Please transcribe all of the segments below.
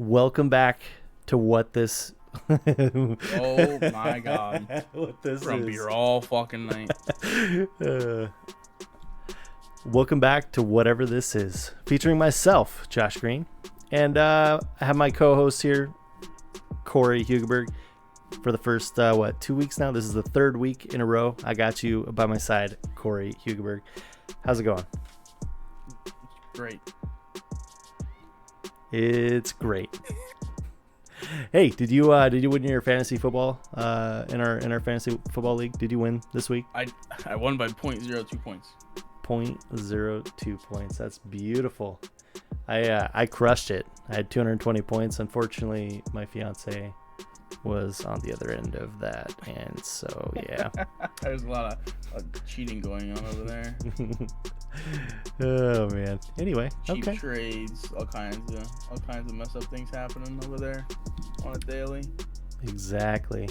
Welcome back to what this. Oh my god. What this From is. beer all fucking night. Welcome back to whatever this is, featuring myself, Josh Green, and I have my co-host here, Corey Hugenberg, for the first 2 weeks now. This is the third week in a row. I got you by my side, Corey Hugenberg. How's it going? Great. It's great. Hey, did you win your fantasy football in our fantasy football league? Did you win this week? I won by 0.02 points. 0.02 points. That's beautiful. I crushed it. I had 220 points. Unfortunately, my fiance was on the other end of that, and so yeah. There's a lot of cheating going on over there. Oh man. Anyway, Cheap okay. trades, all kinds of messed up things happening over there on a daily. Exactly.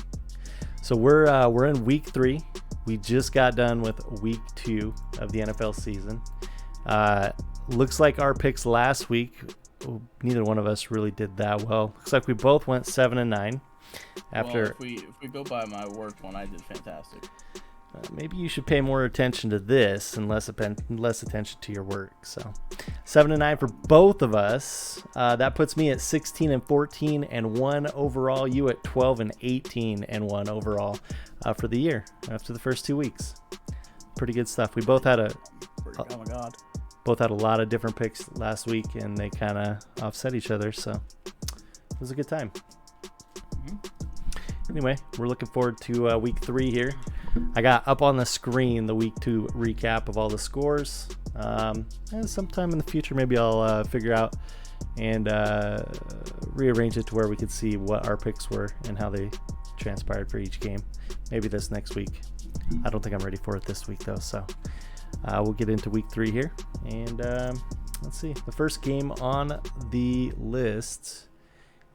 So we're in week 3. We just got done with week 2 of the NFL season. Looks like our picks last week, neither one of us really did that well. Looks like we both went 7-9. After well, if we go by my work one, I did fantastic. Maybe you should pay more attention to this and less attention to your work. So 7-9 for both of us. That puts me at 16-14 and 1 overall. You at 12-18 and 1 overall for the year after the first 2 weeks. Pretty good stuff. We both had Oh my god. both had a lot of different picks last week, and they kind of offset each other. So it was a good time. Anyway, we're looking forward to week 3 here. I got up on the screen the week 2 recap of all the scores. And sometime in the future, maybe I'll figure out and rearrange it to where we could see what our picks were and how they transpired for each game. Maybe this next week. I don't think I'm ready for it this week, though. So we'll get into week 3 here. And let's see. The first game on the list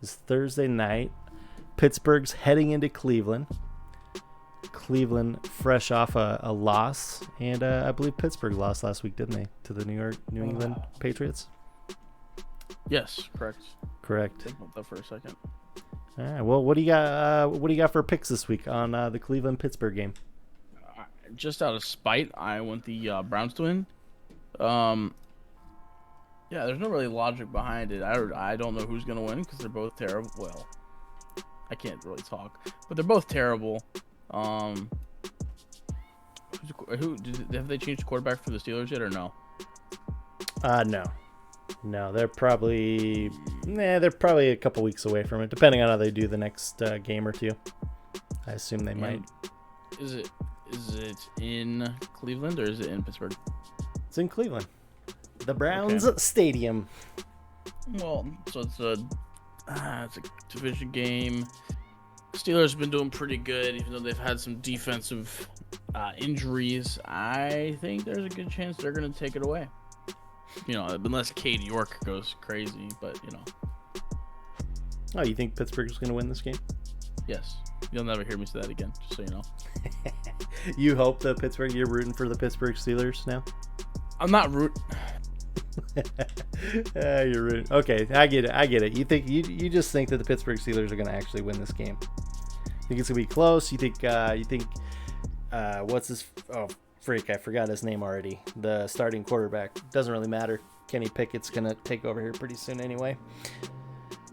is Thursday night. Pittsburgh's heading into Cleveland. Cleveland fresh off a loss, and I believe Pittsburgh lost last week, didn't they, to the New England Patriots? Yes, correct. Correct. Think about that for a second. All right. Well, what do you got? What do you got for picks this week on the Cleveland Pittsburgh game? Just out of spite, I want the Browns to win. Yeah, there's no really logic behind it. I don't know who's gonna win because they're both terrible. Well, I can't really talk, but they're both terrible. Have they changed the quarterback for the Steelers yet or no? No, they're probably a couple weeks away from it, depending on how they do the next game or two. I assume they might. Is it in Cleveland or is it in Pittsburgh? It's in Cleveland, the Browns Stadium. Well, so it's a division game. Steelers have been doing pretty good, even though they've had some defensive injuries. I think there's a good chance they're going to take it away. You know, unless Cade York goes crazy, but, you know. Oh, you think Pittsburgh's going to win this game? Yes. You'll never hear me say that again, just so you know. You hope you're rooting for the Pittsburgh Steelers now? I'm not rooting. You're rooting. Okay, I get it. You think you just think that the Pittsburgh Steelers are going to actually win this game? You think it's going to be close? You think what's his? Oh, freak! I forgot his name already. The starting quarterback. Doesn't really matter. Kenny Pickett's going to take over here pretty soon anyway.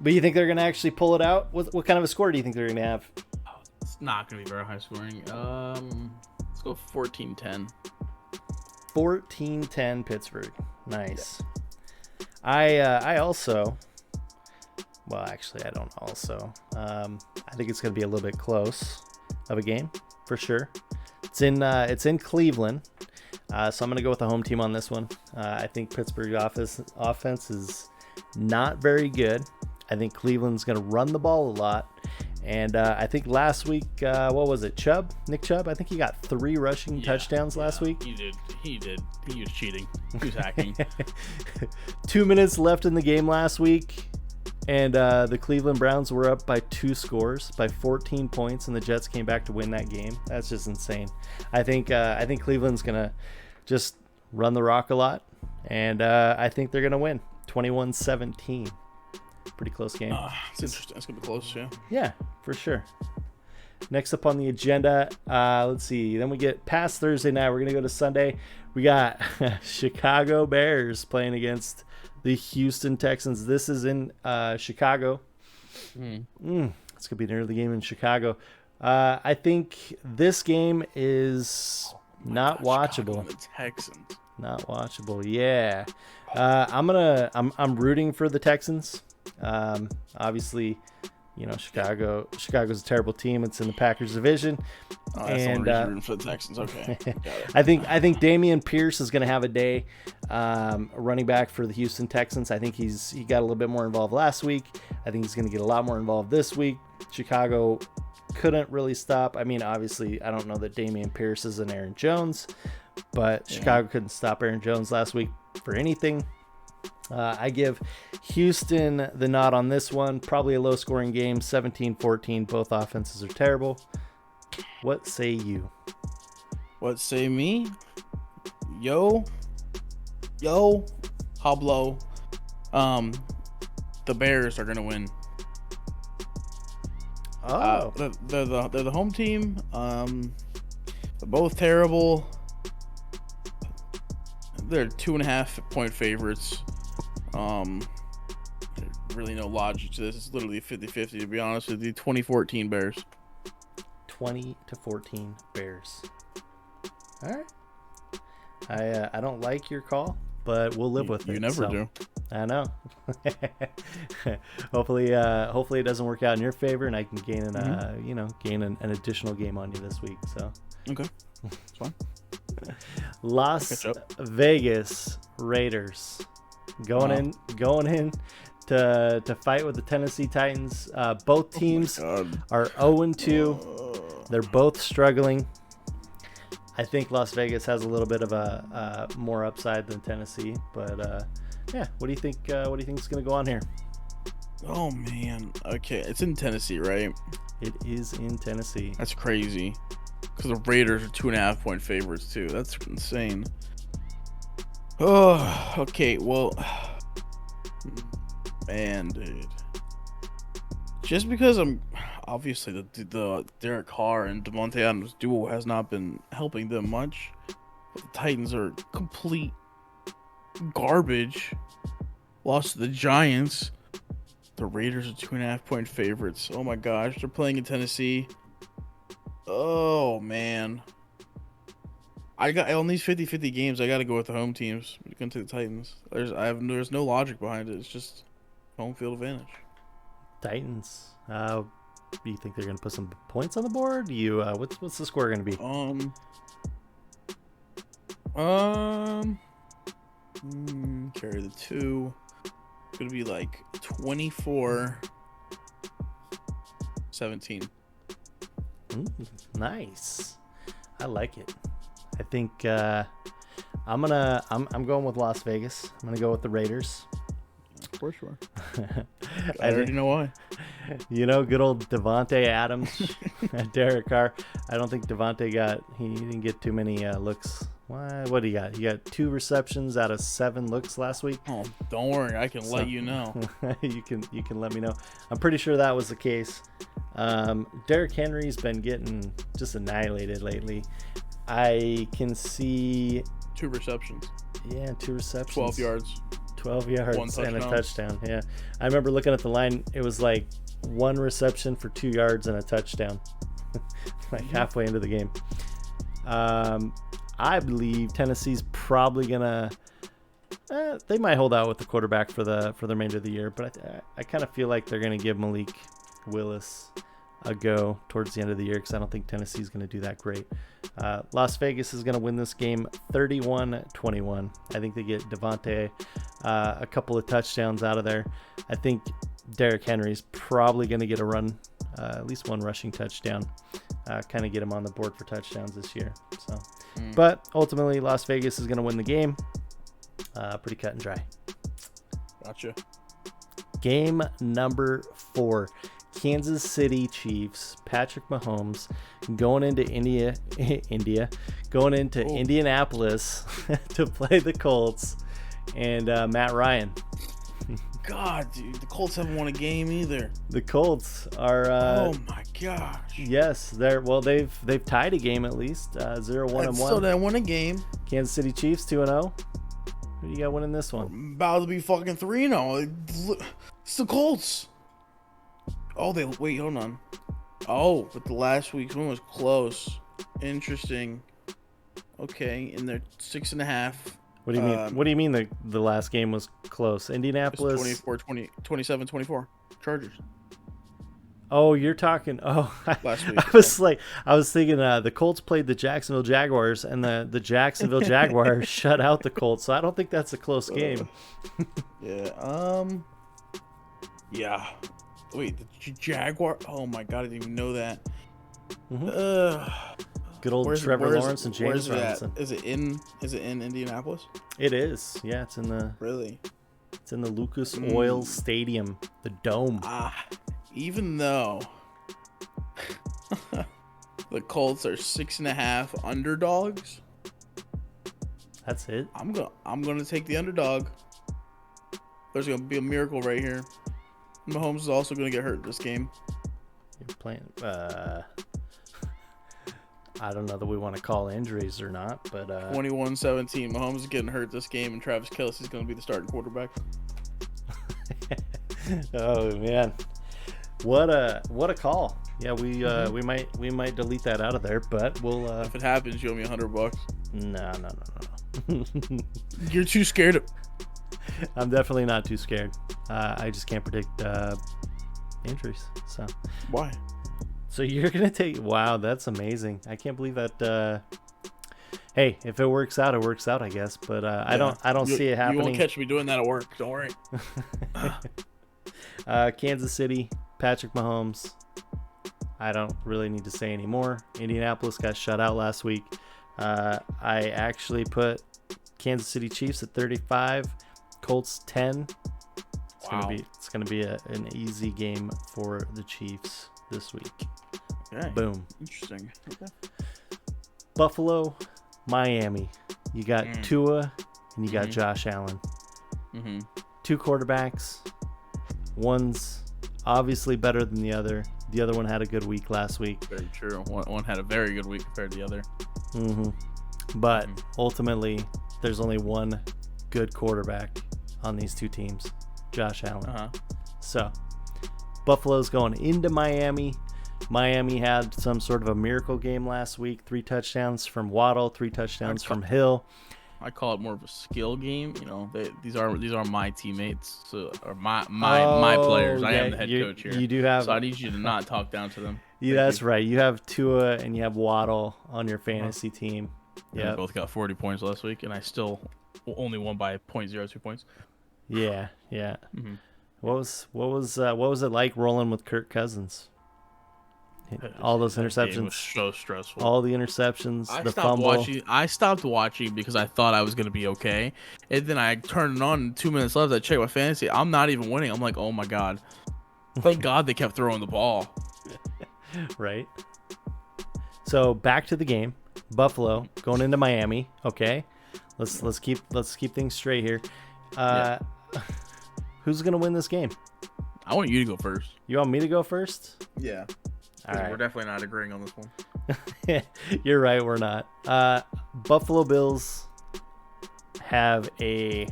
But you think they're going to actually pull it out? What kind of a score do you think they're going to have? Oh, it's not going to be very high scoring. Let's go 14-10. 14-10 Pittsburgh. Nice. I also, well, actually, I don't also. I think it's going to be a little bit close of a game for sure. It's in Cleveland, so I'm going to go with the home team on this one. I think Pittsburgh's offense is not very good. I think Cleveland's going to run the ball a lot. And I think last week, what was it? Nick Chubb? I think he got 3 rushing touchdowns last week. He did. He was cheating. He was hacking. 2 minutes left in the game last week. And the Cleveland Browns were up by 2 scores, by 14 points, and the Jets came back to win that game. That's just insane. I think Cleveland's going to just run the rock a lot. And I think they're going to win 21-17. Pretty close game. It's interesting. It's gonna be close, yeah. Yeah, for sure. Next up on the agenda, let's see. Then we get past Thursday night. We're going to go to Sunday. We got Chicago Bears playing against the Houston Texans. This is in Chicago. It's going to be an early game in Chicago. I think this game is not watchable. The Texans. Not watchable. Yeah. I'm rooting for the Texans. Obviously, you know, Chicago's a terrible team. It's in the Packers division. Oh, that's and the rooting for the Texans. Okay. I think Dameon Pierce is going to have a day running back for the Houston Texans. I think he got a little bit more involved last week. I think he's going to get a lot more involved this week. Chicago couldn't really stop. I mean, obviously, I don't know that Dameon Pierce is an Aaron Jones, but Chicago couldn't stop Aaron Jones last week for anything. I give Houston the nod on this one. Probably a low-scoring game, 17-14. Both offenses are terrible. What say you? What say me? Yo, Hablo. The Bears are gonna win. Oh, they're the home team. They're both terrible. They're 2.5 point favorites. There's really no logic to this. It's literally 50-50, to be honest with you. 2014 Bears. 20-14 Bears. All right. I don't like your call, but we'll live with it. You never do. I know. Hopefully it doesn't work out in your favor, and I can gain an additional game on you this week. So okay, it's fine. Las Vegas Raiders going in to fight with the Tennessee Titans. Both teams are 0-2. They're both struggling. I think Las Vegas has a little bit of a more upside than Tennessee, but yeah. What do you think? What do you think is going to go on here? Oh man. Okay, it's in Tennessee, right? It is in Tennessee. That's crazy. Because the Raiders are 2.5 point favorites too. That's insane. Oh, okay. Well, man, dude. Just because I'm obviously the Derek Carr and Devontae Adams duo has not been helping them much. But the Titans are complete garbage. Lost to the Giants. The Raiders are 2.5 point favorites. Oh my gosh, they're playing in Tennessee. Oh man, I got on these 50-50 games. I got to go with the home teams. I'm going to take the Titans. There's no logic behind it. It's just home field advantage. Titans. Do you think they're going to put some points on the board? What's the score going to be? Carry the 2. It's going to be like 24-17. Nice. I like it. I think I'm going with Las Vegas. I'm gonna go with the Raiders. For sure. I already know why. You know, good old Devontae Adams, Derek Carr. I don't think Devontae didn't get too many looks. What do you got? He got 2 receptions out of 7 looks last week. Oh, don't worry, I can let you know. you can let me know. I'm pretty sure that was the case. Derrick Henry's been getting just annihilated lately. I can see 2 receptions. Yeah, 2 receptions. 12 yards. 12 yards and a touchdown. Yeah, I remember looking at the line. It was like 1 reception for 2 yards and a touchdown. Like halfway into the game. I believe Tennessee's probably gonna. They might hold out with the quarterback for the remainder of the year, but I kind of feel like they're gonna give Malik Willis a go towards the end of the year because I don't think Tennessee's going to do that great. Las Vegas is going to win this game 31-21. I think they get Devontae a couple of touchdowns out of there. I think Derrick Henry's probably going to get a run, at least 1 rushing touchdown, kind of get him on the board for touchdowns this year. So, But ultimately, Las Vegas is going to win the game. Pretty cut and dry. Gotcha. Game number 4. Kansas City Chiefs, Patrick Mahomes going into Indianapolis to play the Colts, and Matt Ryan. God, dude, the Colts haven't won a game either. The Colts are. Oh my gosh. Yes, they've tied a game at least. 0-1-1. So they won a game. Kansas City Chiefs 2-0. Who do you got winning this one? About to be fucking 3-0. It's the Colts. Oh, wait, hold on. Oh, but the last week's one was close. Interesting. Okay, and they're 6.5. What do you mean? What do you mean the last game was close? Indianapolis 27-24. Chargers. Oh, you're talking. Oh, Last week. I was thinking the Colts played the Jacksonville Jaguars, and the Jacksonville Jaguars shut out the Colts. So I don't think that's a close game. Yeah. Yeah. Wait, the Jaguar. Oh my God, I didn't even know that. Mm-hmm. Good old Trevor Lawrence and James Robinson. Is it in Indianapolis? It is. Yeah, it's in the. Really? It's in the Lucas Oil Stadium, the Dome. Even though the Colts are 6.5 underdogs. That's it. I'm gonna take the underdog. There's gonna be a miracle right here. Mahomes is also gonna get hurt this game. You're playing. I don't know that we want to call injuries or not, but 21-17. Mahomes is getting hurt this game, and Travis Kelce's gonna be the starting quarterback. Oh man, what a call! Yeah, we might delete that out of there, but we'll. If it happens, you owe me $100. No. You're too scared. I'm definitely not too scared. I just can't predict injuries. So why? So you're gonna take? Wow, that's amazing. I can't believe that. Hey, if it works out, it works out, I guess. But I don't see it happening. You won't catch me doing that at work. Don't worry. Kansas City, Patrick Mahomes. I don't really need to say anymore. Indianapolis got shut out last week. I actually put Kansas City Chiefs at 35, Colts 10. It's gonna be an easy game for the Chiefs this week. Okay. Boom. Interesting. Okay. Buffalo, Miami. You got Tua and you got Josh Allen. Mm-hmm. Two quarterbacks. One's obviously better than the other. The other one had a good week last week. Very true. One had a very good week compared to the other. Mm-hmm. But ultimately, there's only one good quarterback on these two teams, Josh Allen. So Buffalo's going into Miami. Miami had some sort of a miracle game last week. 3 touchdowns from Waddle, 3 touchdowns from Hill. I call it more of a skill game. You know, these are my teammates, or my players. I am the head coach here. You do have. So I need you to not talk down to them. Yeah, that's right. You have Tua and you have Waddle on your fantasy team. Yeah, both got 40 points last week, and I still only won by 0.02 points. Yeah. Mm-hmm. What was it like rolling with Kirk Cousins? All those interceptions. It was so stressful. All the interceptions, the fumble. I stopped watching because I thought I was going to be okay. And then I turned it on, and 2 minutes left, I checked my fantasy. I'm not even winning. I'm like, oh my God. Thank God they kept throwing the ball. Right. So back to the game. Buffalo going into Miami. Okay. Let's keep things straight here. Who's going to win this game? I want you to go first. You want me to go first? Yeah. All right. We're definitely not agreeing on this one. You're right, we're not. Buffalo Bills have a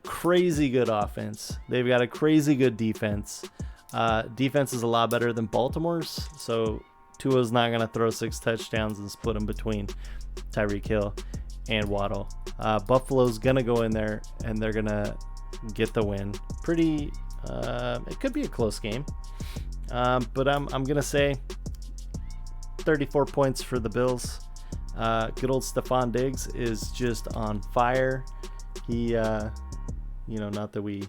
crazy good offense. They've got a crazy good defense. Defense is a lot better than Baltimore's, so Tua's not going to throw 6 touchdowns and split them between Tyreek Hill and Waddle. Buffalo's going to go in there, and they're going to get the win. It could be a close game. But I'm going to say 34 points for the Bills. Good old Stephon Diggs is just on fire. He, not that we,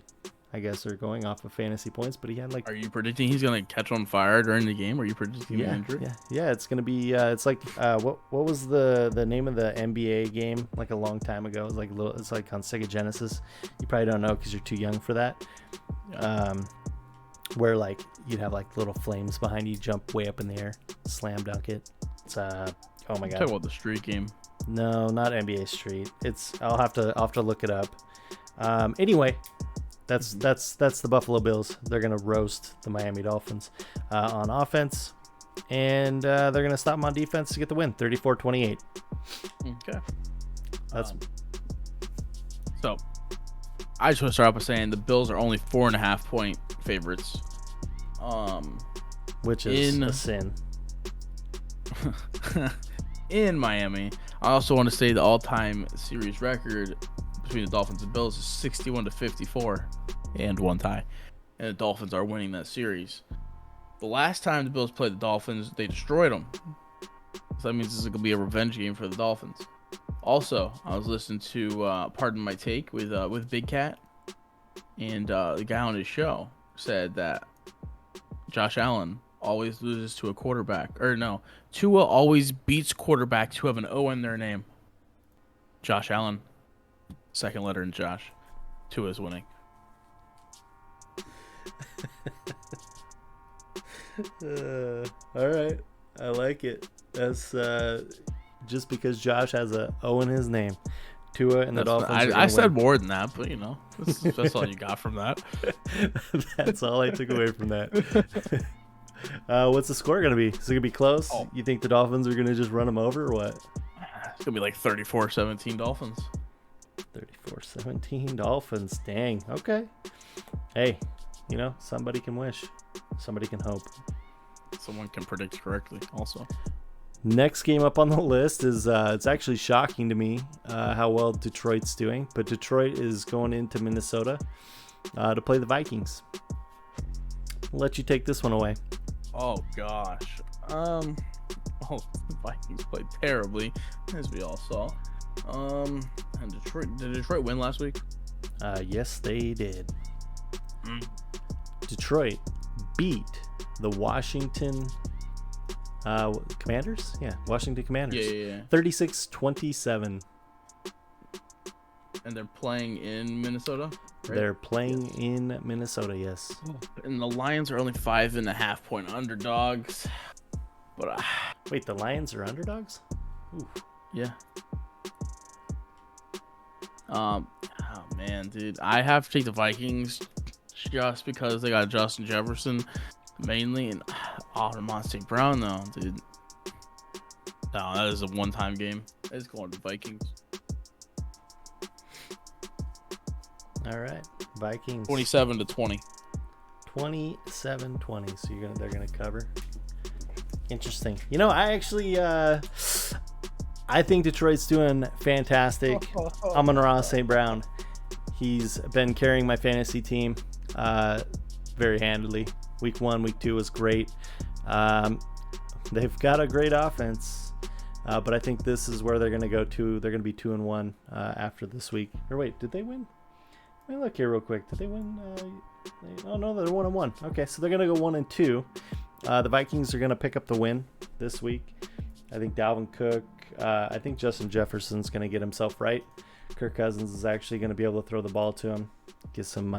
I guess, are going off of fantasy points, but he had like... Are you predicting he's going to catch on fire during the game? Are you predicting an injury? Yeah, it's going to be, it's like, what was the name of the NBA game like a long time ago? It's like on Sega Genesis. You probably don't know because you're too young for that. Yeah. Where like you'd have like little flames behind you, jump way up in the air, slam dunk it. It's oh my God. Talk about the street game. No, not NBA Street. I'll have to look it up. Anyway, That's the Buffalo Bills. They're gonna roast the Miami Dolphins on offense, and they're gonna stop them on defense to get the win, 34-28. Okay. That's So I just want to start off by saying the Bills are only 4.5-point favorites. Which is a sin. In Miami. I also want to say the all-time series record between the Dolphins and Bills is 61-54 and one tie. And the Dolphins are winning that series. The last time the Bills played the Dolphins, they destroyed them. So that means this is going to be a revenge game for the Dolphins. Also, I was listening to Pardon My Take with Big Cat, and the guy on his show said that Josh Allen always loses to a quarterback. Or no, Tua always beats quarterbacks who have an O in their name. Josh Allen. Second letter in Josh. Tua's winning. All right. I like it. That's just because Josh has a O in his name. Tua and the Dolphins. I said more than that, but that's all you got from that. That's all I took away from that. What's the score going to be? Is it going to be close? Oh. You think the Dolphins are going to just run them over or what? It's going to be like 34-17 Dolphins. 34-17 Dolphins. Dang. Okay. Hey, somebody can wish. Somebody can hope. Someone can predict correctly also. Next game up on the list is it's actually shocking to me how well Detroit's doing. But Detroit is going into Minnesota to play the Vikings. I'll let you take this one away. Oh gosh. The Vikings played terribly, as we all saw. And did Detroit win last week? Yes, they did. Detroit beat the Washington Commanders? Yeah, Washington Commanders. Yeah. 36-27. And they're playing in Minnesota? Right? They're playing in Minnesota, yes. And the Lions are only 5.5-point underdogs. But wait, the Lions are underdogs? Ooh. Yeah. Oh man, dude, I have to take the Vikings just because they got Justin Jefferson mainly, and Amon St. Brown though, dude. No, that is a one-time game. It's going to Vikings. All right, Vikings. 27-20. 27-20. So they're gonna cover. Interesting. I actually I think Detroit's doing fantastic. Amon St. Brown. He's been carrying my fantasy team very handily. Week 1, week 2 was great. They've got a great offense, but I think this is where they're going to go to. They're going to be 2-1 after this week. Or wait, did they win? Let me look here real quick. Did they win? Oh no, they're 1-1. Okay, so they're going to go 1-2. The Vikings are going to pick up the win this week. I think Dalvin Cook. I think Justin Jefferson's going to get himself right. Kirk Cousins is actually going to be able to throw the ball to him. Get some,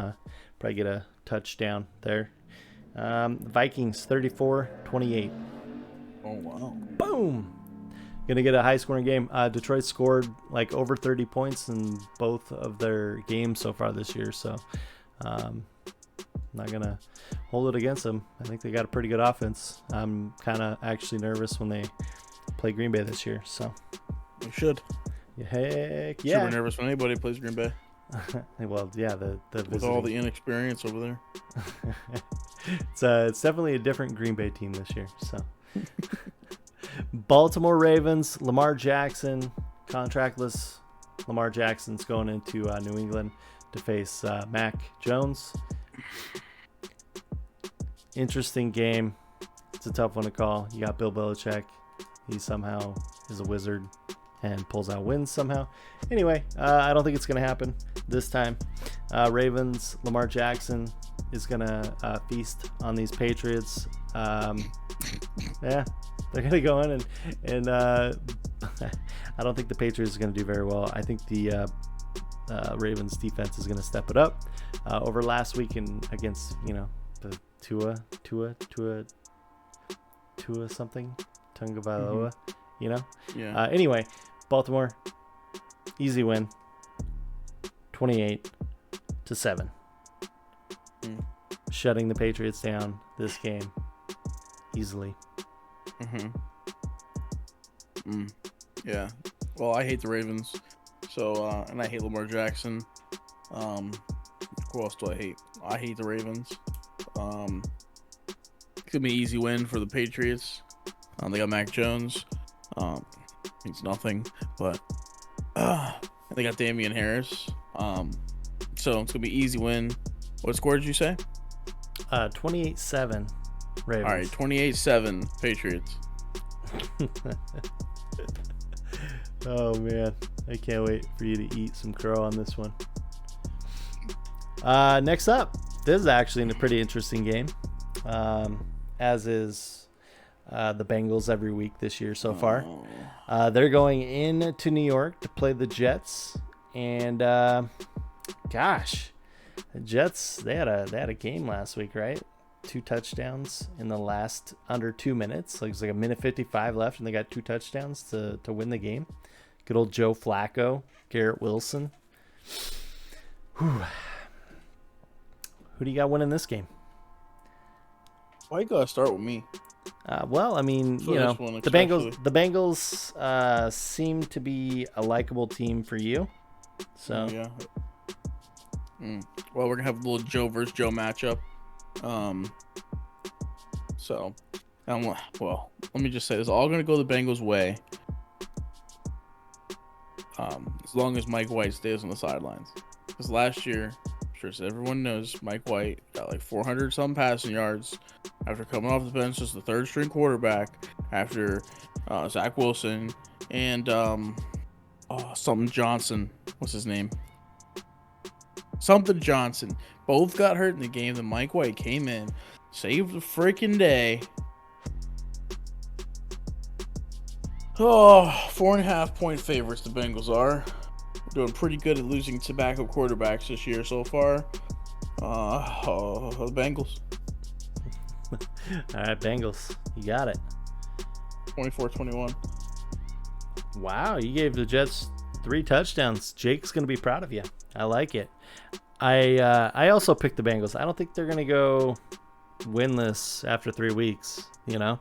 probably get a touchdown there. Vikings 34-28. Oh wow! Boom. Gonna get a high scoring game. Detroit scored like over 30 points in both of their games so far this year, so not gonna hold it against them. I think they got a pretty good offense. I'm kind of actually nervous when they play Green Bay this year, so You should. Heck yeah. Super nervous when anybody plays Green Bay. Well, yeah, the With all the inexperience over there. It's definitely a different Green Bay team this year. So, Baltimore Ravens, Lamar Jackson, contractless. Lamar Jackson's going into New England to face Mac Jones. Interesting game. It's a tough one to call. You got Bill Belichick. He somehow is a wizard and pulls out wins somehow. Anyway, I don't think it's going to happen this time. Ravens, Lamar Jackson is going to feast on these Patriots. Yeah, they're going to go in and I don't think the Patriots are going to do very well. I think the Ravens defense is going to step it up over last week and against, the Tua something, Tungavailoa, Yeah. Anyway, Baltimore, easy win, 28-7. shutting the Patriots down this game easily. Yeah. Well, I hate the Ravens. So, and I hate Lamar Jackson. Who else do I hate? I hate the Ravens. It's gonna be an easy win for the Patriots. They got Mac Jones. Means nothing, but they got Damian Harris. So it's gonna be easy win. What score did you say? 28-7 Ravens. All right, 28-7 Patriots. Oh man, I can't wait for you to eat some crow on this one. Next up, this is actually a pretty interesting game, as is the Bengals every week this year so far. They're going into New York to play the Jets, and gosh, the Jets, they had a game last week, right? 2 touchdowns in the last under 2 minutes. Like, it was like a minute 55 left, and they got 2 touchdowns to win the game. Good old Joe Flacco, Garrett Wilson. Whew. Who do you got winning this game? Why you gotta start with me? Well, I mean, For you know, this one the Bengals seem to be a likable team for you. So Yeah. Well, we're gonna have a little Joe versus Joe matchup. Well, let me just say this: all gonna go the Bengals' way. As long as Mike White stays on the sidelines. Because last year, I'm sure everyone knows, Mike White got like 400 some passing yards after coming off the bench as the third string quarterback after Zach Wilson and something Johnson. What's his name? Something Johnson. Both got hurt in the game. Then Mike White came in, saved the freaking day. 4.5 point favorites the Bengals are. Doing pretty good at losing tobacco quarterbacks this year so far. The Bengals. all right, Bengals, you got it. 24-21. Wow, you gave the Jets 3 touchdowns. Jake's gonna be proud of you. I like it. I also picked the Bengals. I don't think they're gonna go winless after 3 weeks. You know,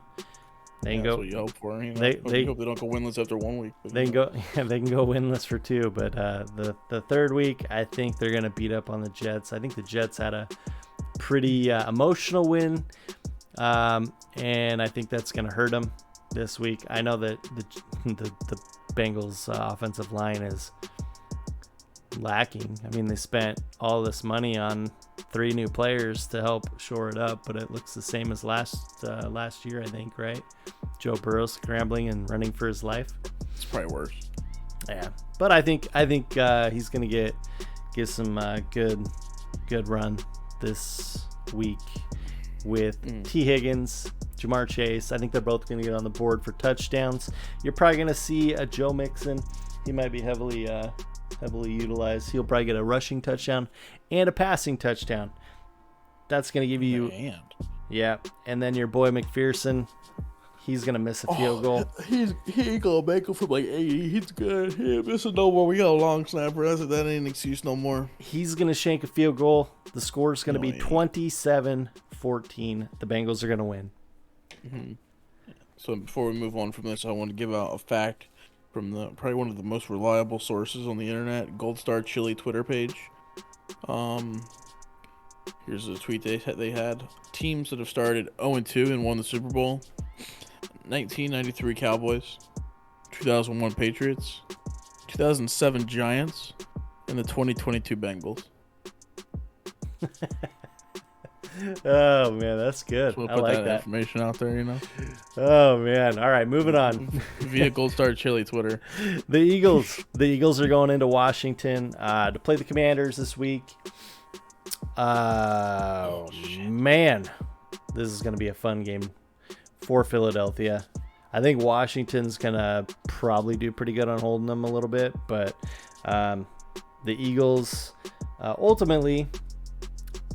they can That's go. what you hope for. You know? They hope they don't go winless after 1 week. They can go. Yeah, they can go winless for 2. But the third week, I think they're gonna beat up on the Jets. I think the Jets had a pretty emotional win, and I think that's gonna hurt them this week. I know that the Bengals offensive line is lacking. I mean, they spent all this money on 3 new players to help shore it up, but it looks the same as last year, I think, right? Joe Burrow scrambling and running for his life. It's probably worse. Yeah, but I think he's gonna get some good run this week with T. Higgins, Jamar Chase. I think they're both gonna get on the board for touchdowns. You're probably gonna see a Joe Mixon. He might be heavily utilized. He'll probably get a rushing touchdown and a passing touchdown. That's going to give you... Yeah, and then your boy McPherson, he's going to miss a field goal. He ain't going to make it from like 80. He's good. He ain't missing no more. We got a long snapper. That ain't an excuse no more. He's going to shank a field goal. The score is going to be 27-14. The Bengals are going to win. Mm-hmm. So before we move on from this, I want to give out a fact from probably one of the most reliable sources on the internet, Gold Star Chili Twitter page. Here's a tweet they had. Teams that have started 0-2 and won the Super Bowl: 1993 Cowboys, 2001 Patriots, 2007 Giants, and the 2022 Bengals. Oh man, that's good. So we'll I put like that information out there, you know. Oh man. All right, moving on. Via Gold Star Chili Twitter. The Eagles are going into Washington to play the Commanders this week. Man, this is going to be a fun game for Philadelphia. I think Washington's going to probably do pretty good on holding them a little bit, but the Eagles ultimately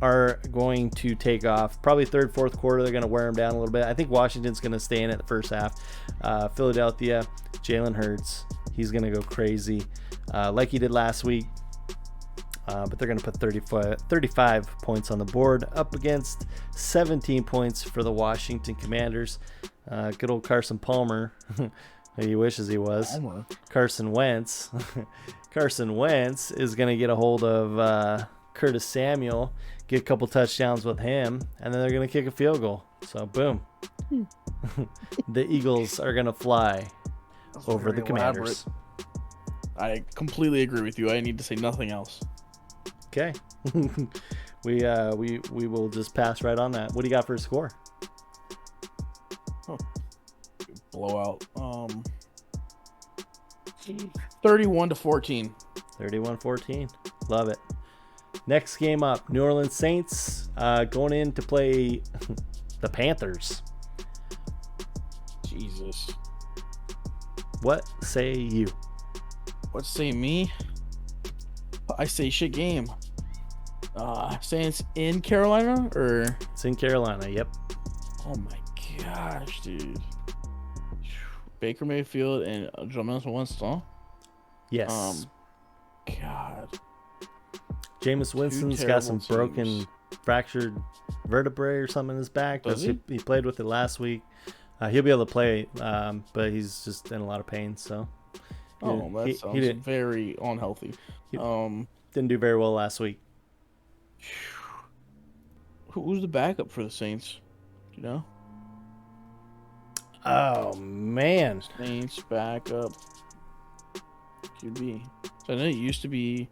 are going to take off. Probably third, fourth quarter, they're going to wear them down a little bit. I think Washington's going to stay in at the first half. Philadelphia, Jalen Hurts, he's going to go crazy like he did last week. but they're going to put 35 points on the board up against 17 points for the Washington Commanders. Good old Carson Palmer. He wishes he was. Carson Wentz. Carson Wentz is going to get a hold of Curtis Samuel, get a couple touchdowns with him, and then they're going to kick a field goal. So, boom. The Eagles are going to fly over the Commanders. I completely agree with you. I need to say nothing else. Okay. We will just pass right on that. What do you got for a score? Blowout. 31-14. 31-14. Love it. Next game up, New Orleans Saints going in to play the Panthers. Jesus. What say you? What say me? I say shit game. Saints in Carolina or? It's in Carolina, yep. Oh my gosh, dude. Baker Mayfield and Jameis Winston. Yes. God. Jameis Winston's got some broken, fractured vertebrae or something in his back. He played with it last week. He'll be able to play, but he's just in a lot of pain. So. That sounds very unhealthy. Didn't do very well last week. Who's the backup for the Saints? Do you know? Oh, man. Saints backup QB. So I know it used to be.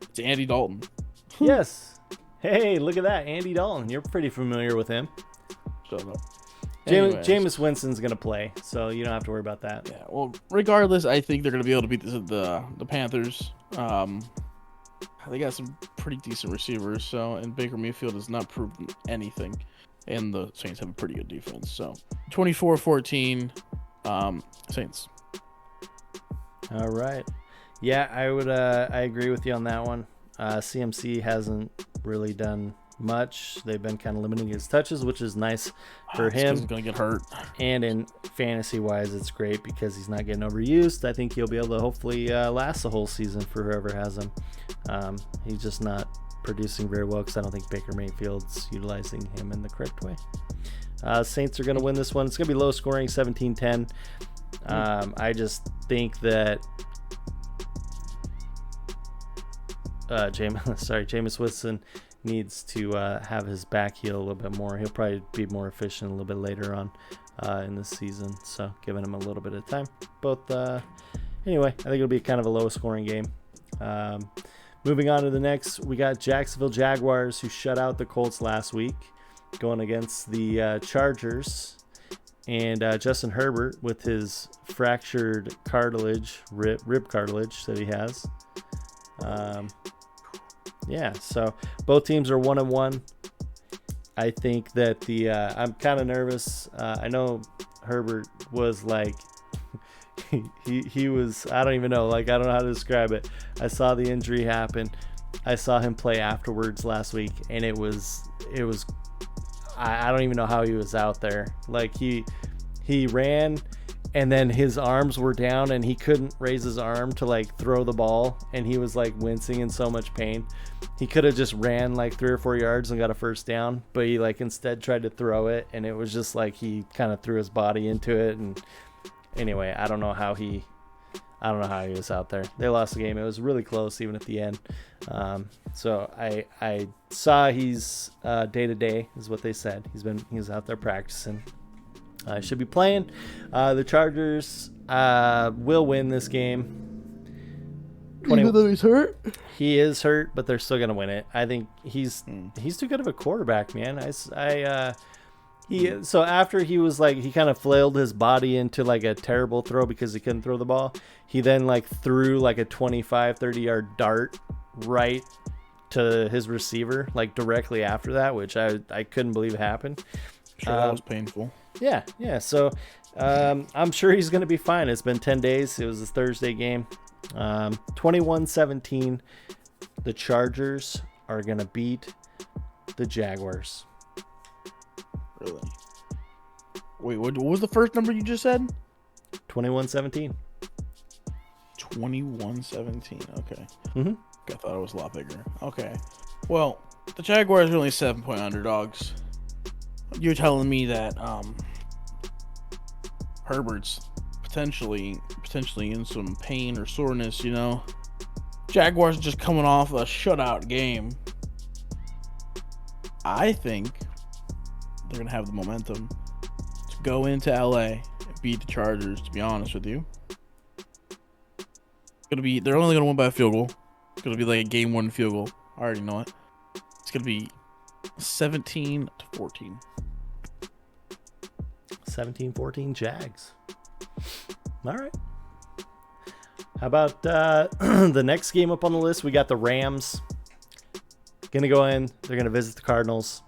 It's Andy Dalton. Yes. Hey, look at that. Andy Dalton. You're pretty familiar with him. Shut up. Jameis Winston's going to play, so you don't have to worry about that. Yeah, well, regardless, I think they're going to be able to beat the Panthers. They got some pretty decent receivers, and Baker Mayfield has not proven anything. And the Saints have a pretty good defense. So 24-14, Saints. All right. Yeah, I agree with you on that one. CMC hasn't really done much. They've been kind of limiting his touches, which is nice for him. He's going to get hurt. And in fantasy-wise, it's great because he's not getting overused. I think he'll be able to hopefully last the whole season for whoever has him. He's just not producing very well because I don't think Baker Mayfield's utilizing him in the correct way. Saints are going to win this one. It's going to be low scoring, 17-10. I just think that Jameis Winston needs to have his back heal a little bit more. He'll probably be more efficient a little bit later on in this season, so giving him a little bit of time. Anyway, I think it'll be kind of a low scoring game. Moving on to the next, we got Jacksonville Jaguars, who shut out the Colts last week, going against the Chargers. And Justin Herbert, with his fractured cartilage, rib cartilage that he has. So both teams are 1-1. I think that I'm kind of nervous. I know Herbert was like, he was, I don't even know, I don't know how to describe it. I saw the injury happen. I saw him play afterwards last week, and it was I don't even know how he was out there. He ran, and then his arms were down, and he couldn't raise his arm to throw the ball, and he was wincing in so much pain. He could have just ran 3 or 4 yards and got a first down, but he instead tried to throw it, and it was just he kind of threw his body into it. And anyway, I don't know how he was out there. They lost the game. It was really close even at the end. So I saw he's day to day is what they said. He's out there practicing. Should be playing. The Chargers will win this game. Even though he's hurt? He is hurt, but they're still gonna win it. I think he's too good of a quarterback, man. So after he was he kind of flailed his body into a terrible throw because he couldn't throw the ball. He then threw a 25-30 yard dart right to his receiver directly after that, which I couldn't believe happened. Sure, that was painful. Yeah. So I'm sure he's going to be fine. It's been 10 days. It was his Thursday game. 21-17. The Chargers are going to beat the Jaguars. Really? Wait, what was the first number you just said? 21-17. 21-17. Okay. Mm-hmm. I thought it was a lot bigger. Okay. Well, the Jaguars are only 7-point underdogs. You're telling me that Herbert's potentially in some pain or soreness, you know? Jaguars are just coming off a shutout game. I think they're going to have the momentum to go into LA and beat the Chargers, to be honest with you. They're only going to win by a field goal. It's going to be like a game 1 field goal. I already know it. It's going to be 17-14. 17-14 Jags. All right. How about the next game up on the list? We got the Rams. Gonna go in. They're gonna visit the Cardinals.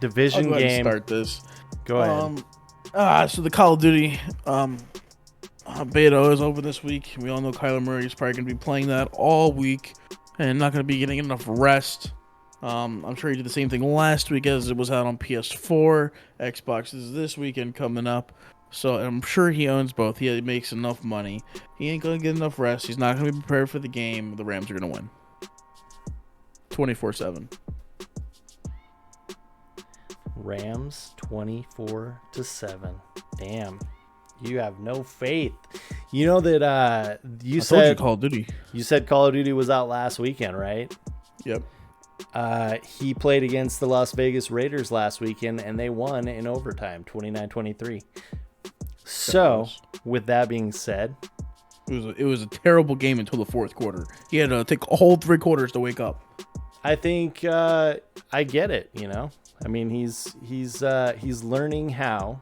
Division I'll go ahead game. and start this. Go ahead. So the Call of Duty beta is open this week. We all know Kyler Murray is probably gonna be playing that all week and not gonna be getting enough rest. I'm sure he did the same thing last week as it was out on PS4. Xbox is this weekend coming up. So I'm sure he owns both. He makes enough money. He ain't going to get enough rest. He's not going to be prepared for the game. The Rams are going to win. 24-7. Rams 24-7. Damn. You have no faith. You know that you said Call of Duty. You said Call of Duty was out last weekend, right? Yep. He played against the Las Vegas Raiders last weekend, and they won in overtime, 29-23. So, with that being said, it was a terrible game until the fourth quarter. He had to take a whole 3 quarters to wake up. I think I get it. You know, I mean, he's learning how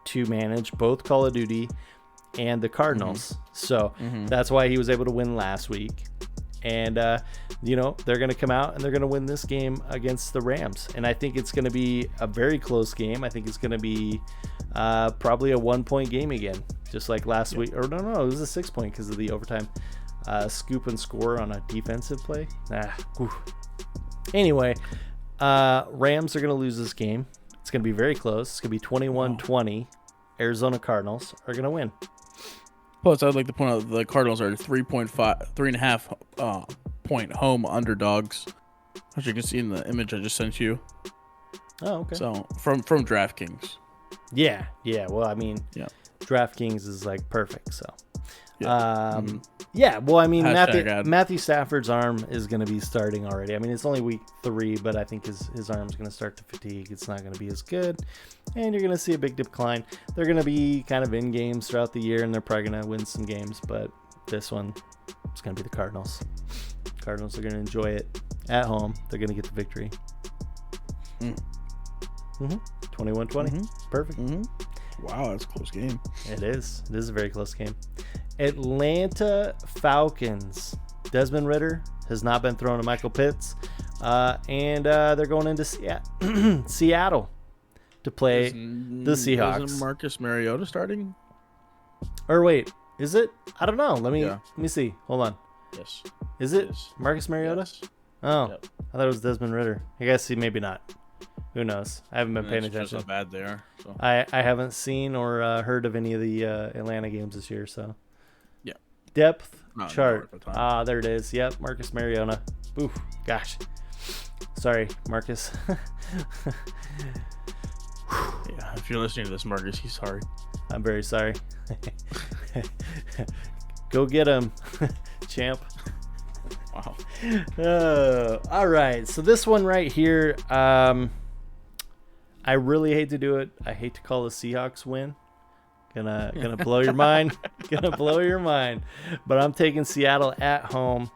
to manage both Call of Duty and the Cardinals. Mm-hmm. So that's why he was able to win last week. And, you know, they're going to come out and they're going to win this game against the Rams. And I think it's going to be a very close game. I think it's going to be probably a 1-point game again, just like last week. Or no, it was a 6-point because of the overtime scoop and score on a defensive play. Anyway, Rams are going to lose this game. It's going to be very close. It's going to be 21-20. Arizona Cardinals are going to win. Plus, I'd like to point out the Cardinals are 3.5 point home underdogs, as you can see in the image I just sent you. Oh, okay. So from DraftKings. Yeah. Well, I mean, DraftKings is like perfect. So, yeah. Well, I mean, Matthew Stafford's arm is going to be starting already. I mean, it's only week 3, but I think his arm's going to start to fatigue. It's not going to be as good, and you're going to see a big decline. They're going to be kind of in games throughout the year, and they're probably going to win some games, but this one, it's going to be the Cardinals. Cardinals are going to enjoy it at home. They're going to get the victory. 21-20. Perfect. Wow, that's a close game. It is. It is a very close game. Atlanta Falcons. Desmond Ridder has not been thrown to Michael Pitts. And they're going into Seattle to play the Seahawks. Isn't Marcus Mariota starting? Or wait, is it? I don't know. Let me see. Hold on. Yes. Is it Marcus Mariota? Yes. Oh, yep. I thought it was Desmond Ridder. I guess maybe not. Who knows? I haven't been paying attention. Just how bad they are. So. I haven't seen or heard of any of the Atlanta games this year. So, yeah. Depth chart. There it is. Yep, Marcus Mariota. Oof, gosh. Sorry, Marcus. Yeah, if you're listening to this, Marcus, he's sorry. I'm very sorry. Go get him, champ. Wow. All right. So this one right here, I really hate to do it. I hate to call the Seahawks win. Gonna blow your mind. Gonna blow your mind. But I'm taking Seattle at home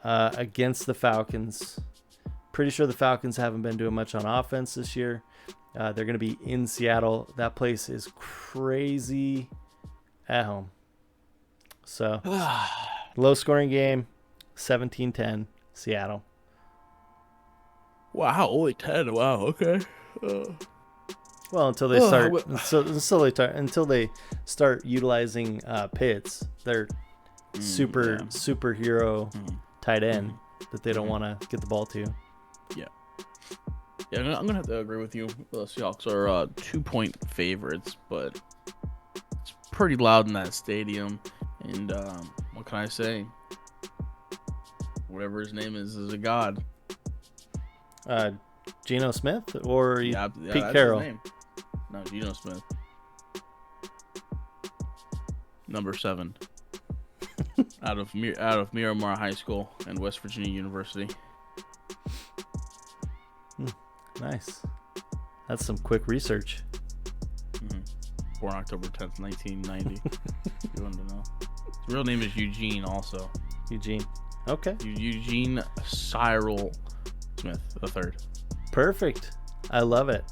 against the Falcons. Pretty sure the Falcons haven't been doing much on offense this year. They're going to be in Seattle. That place is crazy at home. So, low scoring game, 17-10, Seattle. Wow, only 10. Wow, okay. Well, until they until they start utilizing Pitts, their superhero tight end that they don't want to get the ball to. Yeah, I'm going to have to agree with you. The Seahawks are 2-point favorites, but it's pretty loud in that stadium. And What can I say? Whatever his name is a god. Geno Smith or Yeah, Pete that's Carroll? his name. No, Geno Smith. Number 7. out of Miramar High School and West Virginia University. Nice. That's some quick research. Born October 10th, 1990. You wanted to know. His real name is Eugene also. Eugene. Okay. Eugene Cyril Smith III. Perfect. I love it.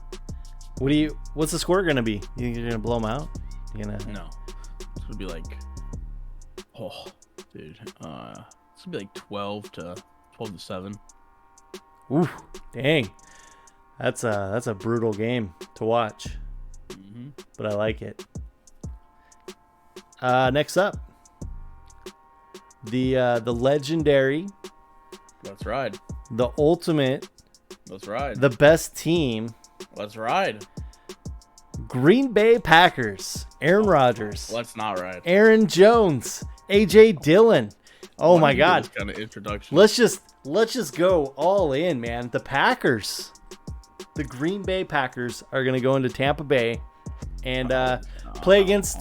What's the score going to be? You think you're going to blow them out? No. It's going to be like, oh, dude. It's going to be like 12 to 7. Ooh, dang. That's a brutal game to watch. But I like it. Next up, the legendary, Let's ride. the ultimate, Let's ride. the best team, Let's ride. Green Bay Packers. Aaron Rodgers, Let's not ride. Aaron Jones, AJ Dillon. Oh my God! This kind of introduction. Let's just go all in, man. The Packers, the Green Bay Packers are gonna go into Tampa Bay and play against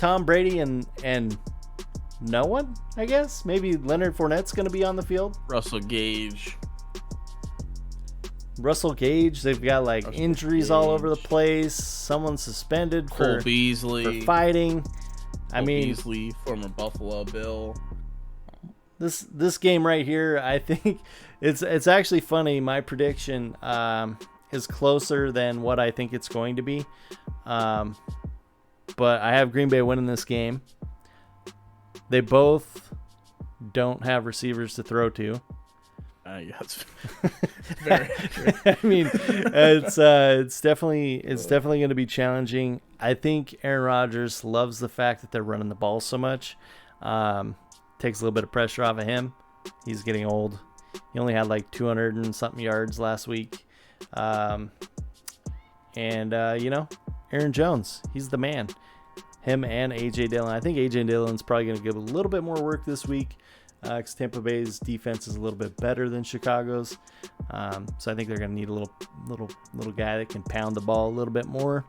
Tom Brady and no one, I guess. Maybe Leonard Fournette's going to be on the field. Russell Gage. They've got injuries all over the place. Someone's suspended Cole Beasley for fighting. Beasley, former Buffalo Bill. This game right here, I think it's actually funny. My prediction is closer than what I think it's going to be. But I have Green Bay winning this game. They both don't have receivers to throw to. Yes. Very true. I mean, it's definitely going to be challenging. I think Aaron Rodgers loves the fact that they're running the ball so much. Takes a little bit of pressure off of him. He's getting old. He only had 200 and something yards last week. Aaron Jones, he's the man. Him and AJ Dillon. I think AJ Dillon's probably going to give a little bit more work this week because Tampa Bay's defense is a little bit better than Chicago's. So I think they're going to need a little guy that can pound the ball a little bit more.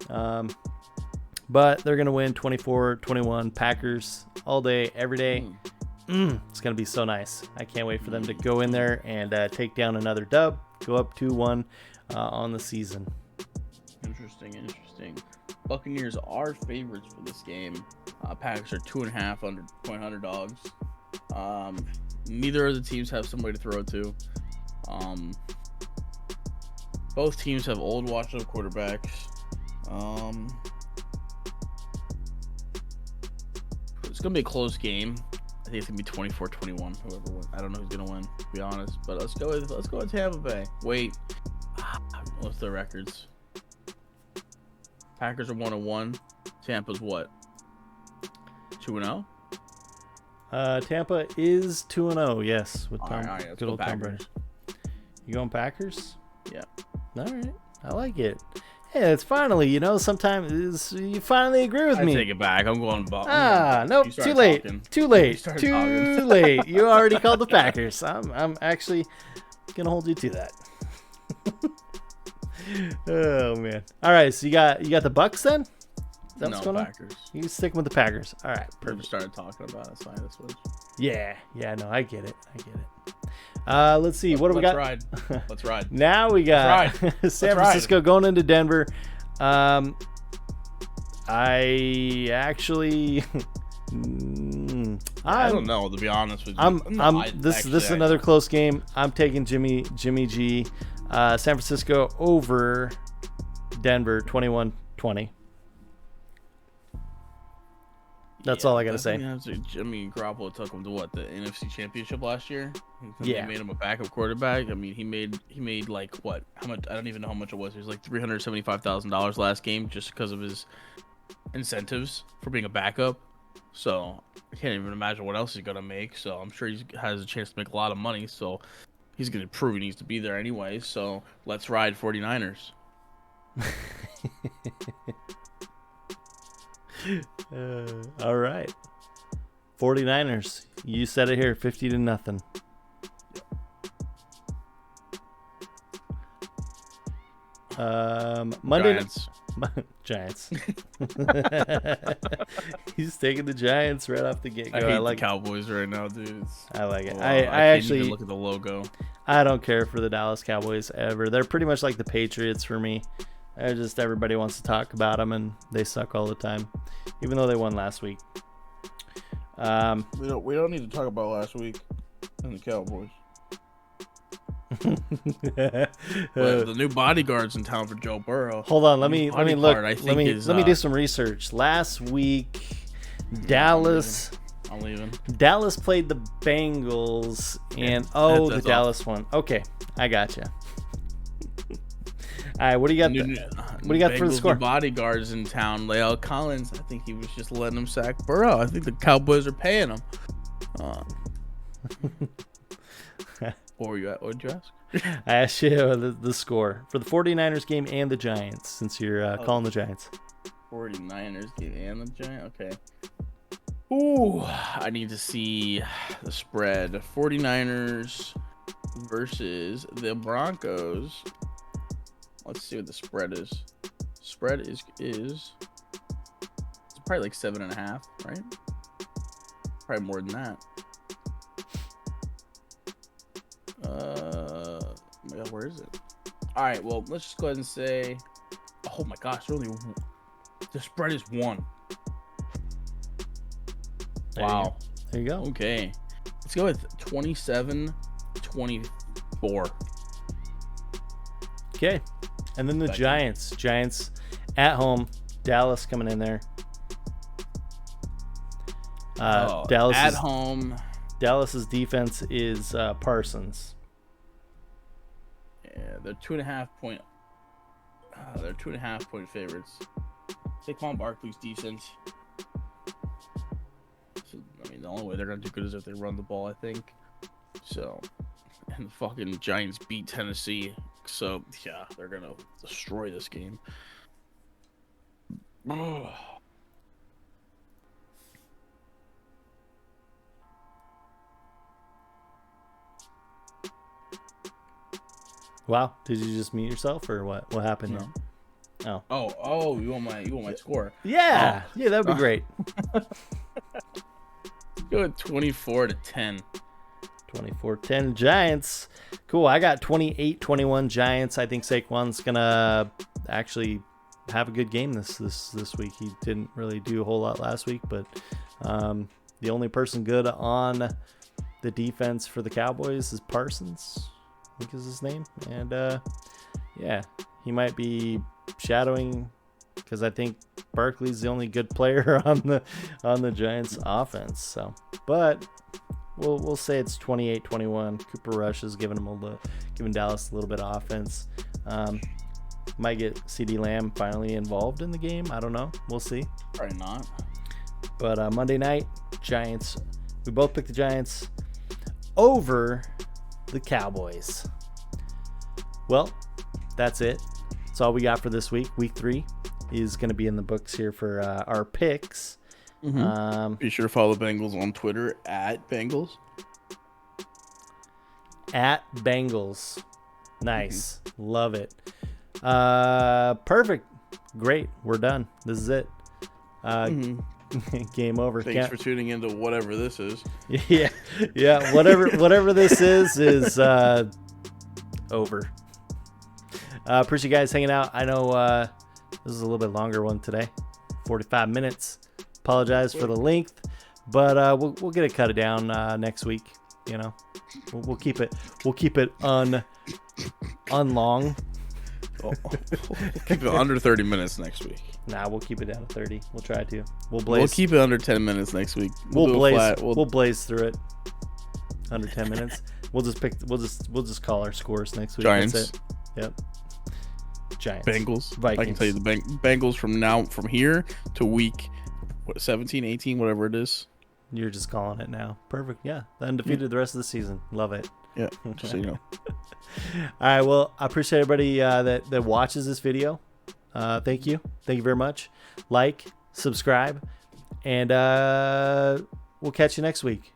But they're going to win 24-21. Packers all day, every day. It's going to be so nice. I can't wait for them to go in there and take down another dub, go up 2-1 on the season. Interesting. Buccaneers are favorites for this game. Packers are 2.5 point underdogs. Neither of the teams have somebody to throw to. Both teams have old, washed-up quarterbacks. It's gonna be a close game. I think it's gonna be 24-21. Whoever wins, I don't know who's gonna win, to be honest. But let's go with Tampa Bay. Wait, what's their records? Packers are 1-1. Tampa's what? 2-0. Tampa is 2-0. Yes, with All right, good old Tom Brady. You going Packers? Yeah. All right, I like it. Hey, it's finally, sometimes you finally agree with me. I take it back. I'm going Bucs. Nope, too late. Too late. You already called the Packers. I'm actually gonna hold you to that. Oh man. All right, so you got the Bucs then? Is that what's going Packers. on? You sticking with the Packers. All right, Perfect. perfect. Started talking about it, so I had to switch. Yeah, no, I get it. Let's see. What do we got? Let's ride. Now we got San Francisco going into Denver. I actually I don't know, to be honest with you. This is another close game. I'm taking Jimmy G. San Francisco over Denver 21-20. That's all I gotta say. Jimmy Garoppolo took him to what, the NFC Championship last year? Yeah. They made him a backup quarterback. I mean, he made like what? How much? I don't even know how much it was. It was like $375,000 last game just because of his incentives for being a backup. So I can't even imagine what else he's gonna make. So I'm sure he has a chance to make a lot of money. So he's gonna prove he needs to be there anyway. So let's ride 49ers. All right. 49ers. You said it here, 50-0. Monday. Giants. Giants. He's taking the Giants right off the get-go. I hate like the Cowboys right now, dude. I like it. Wow, I can't actually even look at the logo. I don't care for the Dallas Cowboys ever. They're pretty much like the Patriots for me. They're just everybody wants to talk about them, and they suck all the time, even though they won last week. We don't need to talk about last week and the Cowboys. The new bodyguard's in town for Joe Burrow. Hold on, let me look. Let me do some research. Last week, Dallas. I'm leaving. Dallas played the Bengals, and the Dallas won. Okay, I gotcha. All right, what do you got? What do you got for the score? New bodyguards in town. Lyle Collins. I think he was just letting him sack Burrow. I think the Cowboys are paying him. What did you ask? I asked you the score for the 49ers game and the Giants, since you're calling the Giants. 49ers game and the Giants? Okay. Ooh, I need to see the spread. 49ers versus the Broncos. Let's see what the spread is. Spread is it's probably like 7.5, right? Probably more than that. Where is it? All right, well, let's just go ahead and say, oh my gosh, the spread is 1. Wow. There you go. Okay. Let's go with 27-24. Okay. And then the Giants. Giants at home. Dallas coming in there. Dallas at home. Dallas's defense is Parsons. Yeah, they're 2.5 point. They're 2.5 point favorites. Saquon Barkley's decent. So, I mean, the only way they're gonna do good is if they run the ball, I think. So, and the fucking Giants beat Tennessee. So yeah, they're gonna destroy this game. Wow, did you just mute yourself or what? What happened? No. Oh. Oh, you want my score? Yeah, yeah, that would be great. Go at 24-10. 24-10 Giants. Cool. I got 28-21 Giants. I think Saquon's gonna actually have a good game this week. He didn't really do a whole lot last week, but the only person good on the defense for the Cowboys is Parsons, I think is his name. And yeah, he might be shadowing, because I think Barkley's the only good player on the Giants offense. So, but we'll say it's 28-21. Cooper Rush is giving Dallas a little bit of offense. Might get CeeDee Lamb finally involved in the game. I don't know. We'll see. Probably not. But Monday night, Giants. We both picked the Giants over the Cowboys. Well, that's it. That's all we got for this week. Week 3 is going to be in the books here for our picks. Mm-hmm. Be sure to follow the Bengals on Twitter at Bengals. At Bengals. Nice. Mm-hmm. Love it. Perfect. Great. We're done. This is it. Game over. Thanks for tuning into whatever this is. Yeah. Whatever this is over. Appreciate you guys hanging out. I know this is a little bit longer one today. 45 minutes. Apologize for the length, but we'll get it cut down next week. You know, we'll keep it unlong. Keep it under 30 minutes next week. Nah, we'll keep it down to 30. We'll try to. We'll keep it under 10 minutes next week. We'll blaze through it. Under 10 minutes. We'll just call our scores next week. Giants. That's it. Yep. Giants. Bengals. Vikings. I can tell you the Bengals from here to week 17, 18, whatever it is. You're just calling it now. Perfect. Yeah. Undefeated the rest of the season. Love it. Yeah. Just so you know. All right. Well, I appreciate everybody that watches this video. Thank you. Thank you very much. Like, subscribe, and we'll catch you next week.